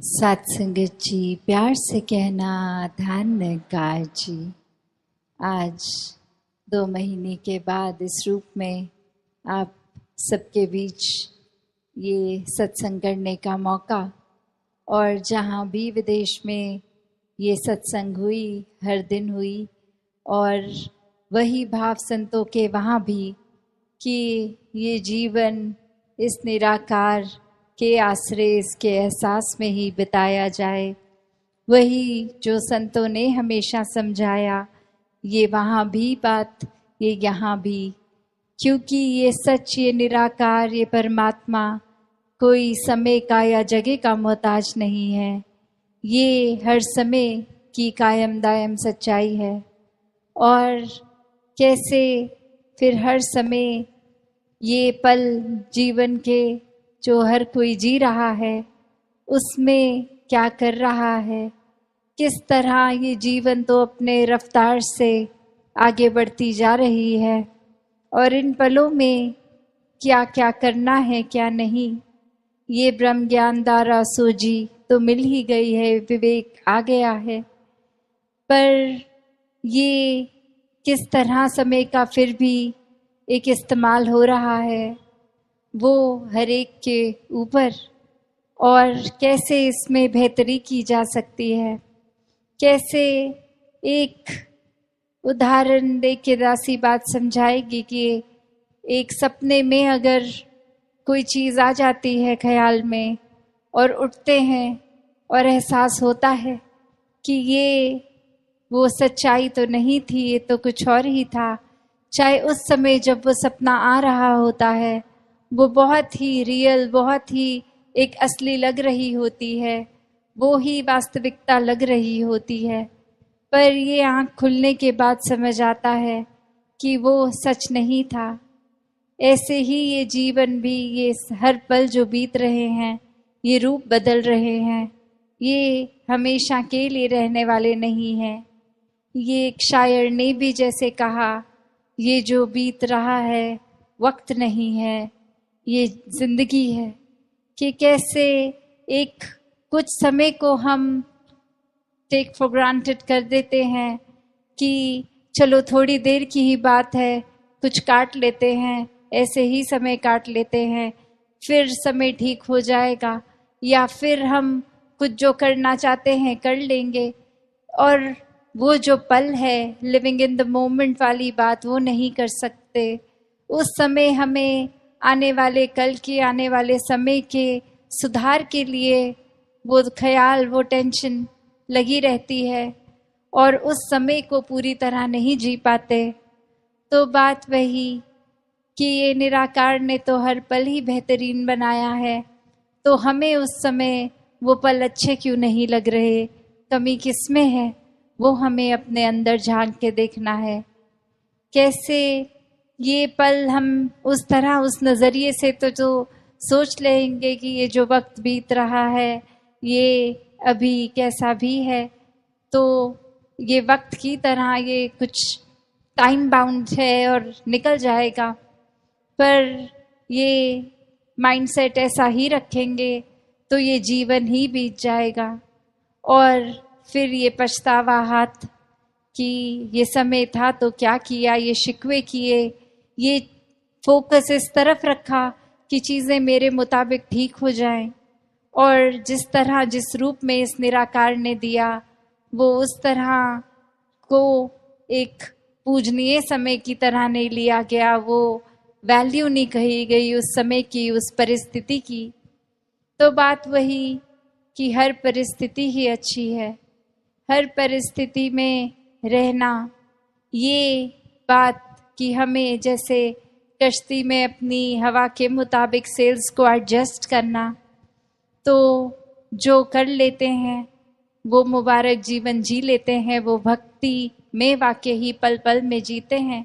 सत्संगत जी, प्यार से कहना धन्यकार जी। आज 2 महीने के बाद इस रूप में आप सबके बीच ये सत्संग करने का मौका, और जहाँ भी विदेश में ये सत्संग हुई, हर दिन हुई, और वही भाव संतों के वहाँ भी कि ये जीवन इस निराकार के आश्रय, इसके एहसास में ही बिताया जाए। वही जो संतों ने हमेशा समझाया, ये वहाँ भी बात, ये यहाँ भी, क्योंकि ये सच, ये निराकार, ये परमात्मा कोई समय का या जगह का मोहताज नहीं है। ये हर समय की कायम दायम सच्चाई है। और कैसे फिर हर समय ये पल जीवन के जो हर कोई जी रहा है, उसमें क्या कर रहा है, किस तरह ये जीवन तो अपने रफ्तार से आगे बढ़ती जा रही है, और इन पलों में क्या क्या करना है, क्या नहीं, ये ब्रह्म ज्ञान द्वारा सूझी तो मिल ही गई है, विवेक आ गया है। पर ये किस तरह समय का फिर भी एक इस्तेमाल हो रहा है, वो हर एक के ऊपर, और कैसे इसमें बेहतरी की जा सकती है। कैसे एक उदाहरण दे के दासी बात समझाएगी कि एक सपने में अगर कोई चीज़ आ जाती है ख्याल में, और उठते हैं और एहसास होता है कि ये वो सच्चाई तो नहीं थी, ये तो कुछ और ही था। चाहे उस समय जब वो सपना आ रहा होता है, वो बहुत ही रियल, बहुत ही एक असली लग रही होती है, वो ही वास्तविकता लग रही होती है। पर ये आँख खुलने के बाद समझ आता है कि वो सच नहीं था। ऐसे ही ये जीवन भी, ये हर पल जो बीत रहे हैं, ये रूप बदल रहे हैं, ये हमेशा के लिए रहने वाले नहीं हैं। ये एक शायर ने भी जैसे कहा, ये जो बीत रहा है वक्त नहीं है, ये जिंदगी है। कि कैसे एक कुछ समय को हम टेक फॉर ग्रांटेड कर देते हैं कि चलो थोड़ी देर की ही बात है, कुछ काट लेते हैं, ऐसे ही समय काट लेते हैं, फिर समय ठीक हो जाएगा, या फिर हम कुछ जो करना चाहते हैं कर लेंगे। और वो जो पल है, लिविंग इन द मोमेंट वाली बात, वो नहीं कर सकते। उस समय हमें आने वाले कल के, आने वाले समय के सुधार के लिए वो ख्याल, वो टेंशन लगी रहती है, और उस समय को पूरी तरह नहीं जी पाते। तो बात वही कि ये निराकार ने तो हर पल ही बेहतरीन बनाया है, तो हमें उस समय वो पल अच्छे क्यों नहीं लग रहे, कमी किस में है, वो हमें अपने अंदर झांक के देखना है। कैसे ये पल हम उस तरह, उस नज़रिए से तो जो सोच लेंगे कि ये जो वक्त बीत रहा है, ये अभी कैसा भी है, तो ये वक्त की तरह ये कुछ टाइम बाउंड है और निकल जाएगा। पर ये माइंडसेट ऐसा ही रखेंगे तो ये जीवन ही बीत जाएगा, और फिर ये पछतावा हाथ कि ये समय था तो क्या किया, ये शिकवे किए, ये फोकस इस तरफ रखा कि चीज़ें मेरे मुताबिक ठीक हो जाएं, और जिस तरह, जिस रूप में इस निराकार ने दिया, वो उस तरह को एक पूजनीय समय की तरह नहीं लिया गया, वो वैल्यू नहीं कही गई उस समय की, उस परिस्थिति की। तो बात वही कि हर परिस्थिति ही अच्छी है, हर परिस्थिति में रहना। ये बात कि हमें जैसे कश्ती में अपनी हवा के मुताबिक सेल्स को एडजस्ट करना, तो जो कर लेते हैं वो मुबारक जीवन जी लेते हैं, वो भक्ति में वाकई ही पल पल में जीते हैं।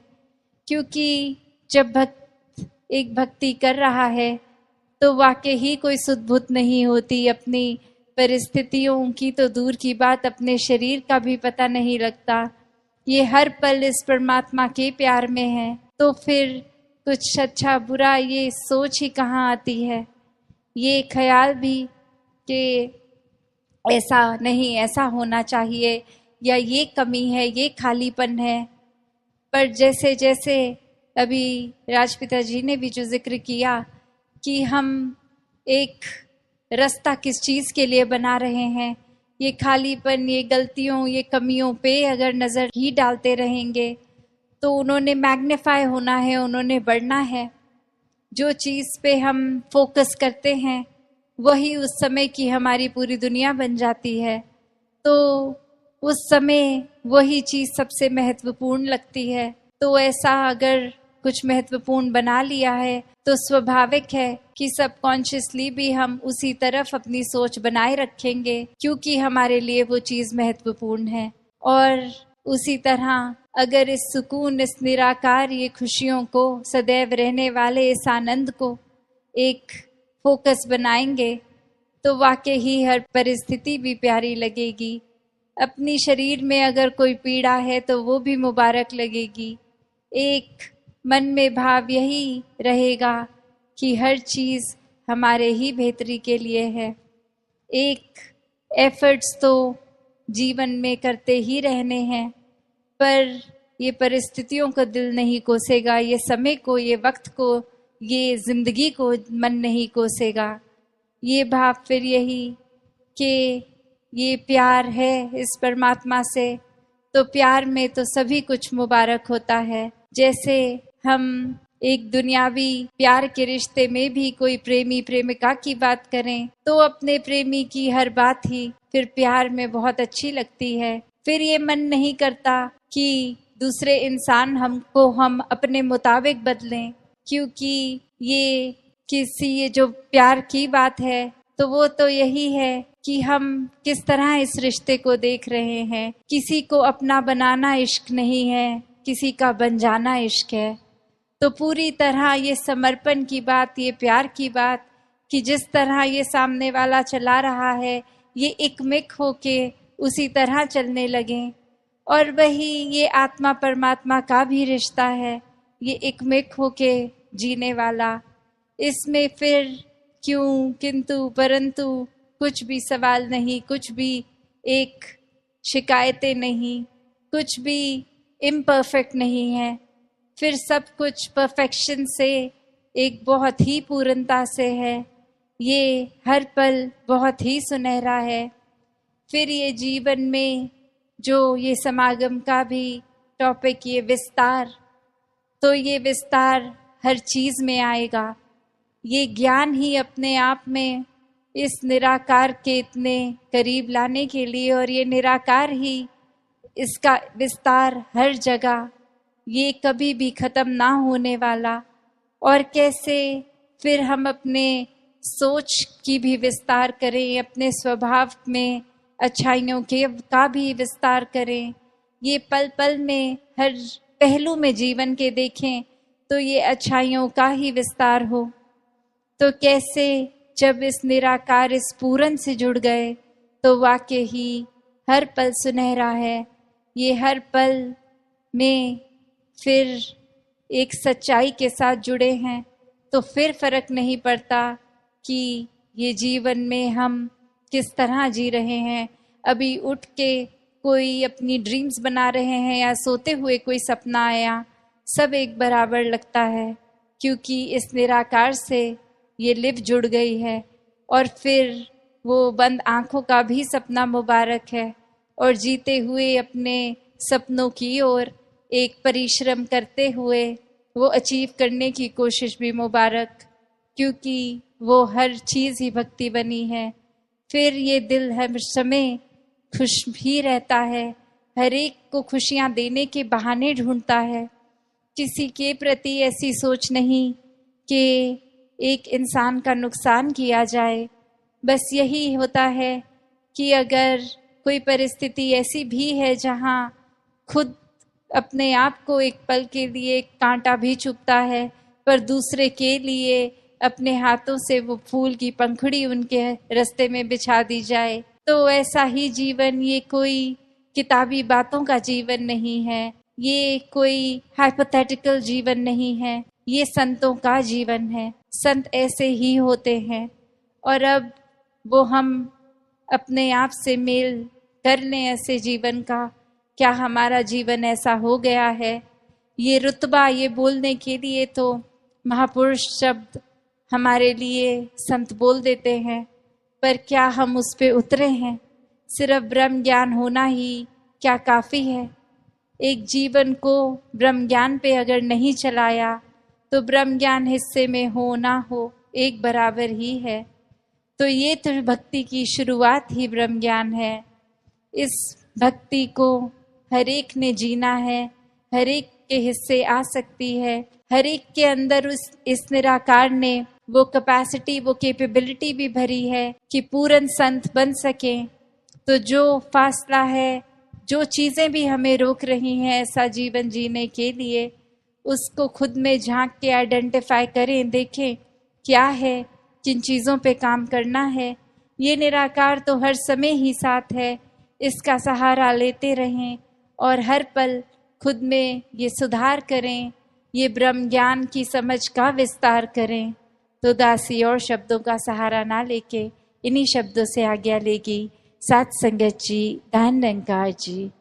क्योंकि जब भक्त एक भक्ति कर रहा है तो वाकई ही कोई सुध-बुध नहीं होती, अपनी परिस्थितियों की तो दूर की बात, अपने शरीर का भी पता नहीं लगता। ये हर पल इस परमात्मा के प्यार में है, तो फिर कुछ अच्छा बुरा ये सोच ही कहाँ आती है। ये ख्याल भी कि ऐसा नहीं, ऐसा होना चाहिए, या ये कमी है, ये खालीपन है। पर जैसे जैसे अभी राजपिता जी ने भी जो जिक्र किया कि हम एक रास्ता किस चीज़ के लिए बना रहे हैं, ये खालीपन, ये गलतियों, ये कमियों पे अगर नज़र ही डालते रहेंगे तो उन्होंने मैग्नीफाई होना है, उन्होंने बढ़ना है। जो चीज़ पे हम फोकस करते हैं वही उस समय की हमारी पूरी दुनिया बन जाती है। तो उस समय वही चीज़ सबसे महत्वपूर्ण लगती है। तो ऐसा अगर कुछ महत्वपूर्ण बना लिया है तो स्वाभाविक है कि सबकॉन्शियसली भी हम उसी तरफ अपनी सोच बनाए रखेंगे, क्योंकि हमारे लिए वो चीज़ महत्वपूर्ण है। और उसी तरह अगर इस सुकून, इस निराकार, ये खुशियों को, सदैव रहने वाले इस आनंद को एक फोकस बनाएंगे तो वाकई ही हर परिस्थिति भी प्यारी लगेगी। अपनी शरीर में अगर कोई पीड़ा है तो वो भी मुबारक लगेगी। एक मन में भाव यही रहेगा कि हर चीज़ हमारे ही बेहतरी के लिए है। एक एफर्ट्स तो जीवन में करते ही रहने हैं, पर ये परिस्थितियों को दिल नहीं कोसेगा, ये समय को, ये वक्त को, ये जिंदगी को मन नहीं कोसेगा। ये भाव फिर यही कि ये प्यार है इस परमात्मा से, तो प्यार में तो सभी कुछ मुबारक होता है। जैसे हम एक दुनियावी प्यार के रिश्ते में भी कोई प्रेमी प्रेमिका की बात करें तो अपने प्रेमी की हर बात ही फिर प्यार में बहुत अच्छी लगती है। फिर ये मन नहीं करता कि दूसरे इंसान हम अपने मुताबिक बदलें, क्योंकि ये जो प्यार की बात है तो वो तो यही है कि हम किस तरह इस रिश्ते को देख रहे हैं। किसी को अपना बनाना इश्क नहीं है, किसी का बन जाना इश्क है। तो पूरी तरह ये समर्पण की बात, ये प्यार की बात कि जिस तरह ये सामने वाला चला रहा है ये एकमिक होके उसी तरह चलने लगें। और वही ये आत्मा परमात्मा का भी रिश्ता है, ये एकमिक होके जीने वाला। इसमें फिर क्यों, किंतु, परंतु कुछ भी सवाल नहीं, कुछ भी एक शिकायतें नहीं, कुछ भी इम्परफेक्ट नहीं है। फिर सब कुछ परफेक्शन से, एक बहुत ही पूर्णता से है। ये हर पल बहुत ही सुनहरा है। फिर ये जीवन में जो ये समागम का भी टॉपिक, ये विस्तार, तो ये विस्तार हर चीज़ में आएगा। ये ज्ञान ही अपने आप में इस निराकार के इतने करीब लाने के लिए, और ये निराकार ही इसका विस्तार हर जगह, ये कभी भी ख़त्म ना होने वाला। और कैसे फिर हम अपने सोच की भी विस्तार करें, अपने स्वभाव में अच्छाइयों का भी विस्तार करें। ये पल पल में हर पहलू में जीवन के देखें तो ये अच्छाइयों का ही विस्तार हो। तो कैसे जब इस निराकार, इस पूरन से जुड़ गए तो वाकई ही हर पल सुनहरा है। ये हर पल में फिर एक सच्चाई के साथ जुड़े हैं तो फिर फर्क नहीं पड़ता कि ये जीवन में हम किस तरह जी रहे हैं। अभी उठ के कोई अपनी ड्रीम्स बना रहे हैं या सोते हुए कोई सपना आया, सब एक बराबर लगता है, क्योंकि इस निराकार से ये लिव जुड़ गई है। और फिर वो बंद आँखों का भी सपना मुबारक है, और जीते हुए अपने सपनों की ओर एक परिश्रम करते हुए वो अचीव करने की कोशिश भी मुबारक, क्योंकि वो हर चीज़ ही भक्ति बनी है। फिर ये दिल हर समय खुश भी रहता है, हर एक को खुशियाँ देने के बहाने ढूंढता है। किसी के प्रति ऐसी सोच नहीं कि एक इंसान का नुकसान किया जाए। बस यही होता है कि अगर कोई परिस्थिति ऐसी भी है जहाँ खुद अपने आप को एक पल के लिए कांटा भी चुभता है, पर दूसरे के लिए अपने हाथों से वो फूल की पंखुड़ी उनके रास्ते में बिछा दी जाए, तो ऐसा ही जीवन, ये कोई किताबी बातों का जीवन नहीं है, ये कोई हाइपोथेटिकल जीवन नहीं है, ये संतों का जीवन है। संत ऐसे ही होते हैं। और अब वो हम अपने आप से मेल कर लें ऐसे जीवन का। क्या हमारा जीवन ऐसा हो गया है? ये रुतबा ये बोलने के लिए तो महापुरुष शब्द हमारे लिए संत बोल देते हैं, पर क्या हम उस पे उतरे हैं? सिर्फ ब्रह्म ज्ञान होना ही क्या काफ़ी है? एक जीवन को ब्रह्म ज्ञान पे अगर नहीं चलाया तो ब्रह्म ज्ञान हिस्से में हो ना हो एक बराबर ही है। तो ये तो भक्ति की शुरुआत ही ब्रह्म ज्ञान है। इस भक्ति को हर एक ने जीना है, हर एक के हिस्से आ सकती है, हर एक के अंदर इस निराकार ने वो कैपेसिटी वो कैपेबिलिटी भी भरी है कि पूर्ण संत बन सके। तो जो फासला है, जो चीज़ें भी हमें रोक रही हैं ऐसा जीवन जीने के लिए, उसको खुद में झांक के आइडेंटिफाई करें, देखें क्या है, किन चीज़ों पे काम करना है। ये निराकार तो हर समय ही साथ है, इसका सहारा लेते रहें और हर पल खुद में ये सुधार करें, ये ब्रह्म ज्ञान की समझ का विस्तार करें। तो दासी और शब्दों का सहारा ना लेके इन्हीं शब्दों से आज्ञा लेगी। साथ संगत जी, धन निरंकार जी।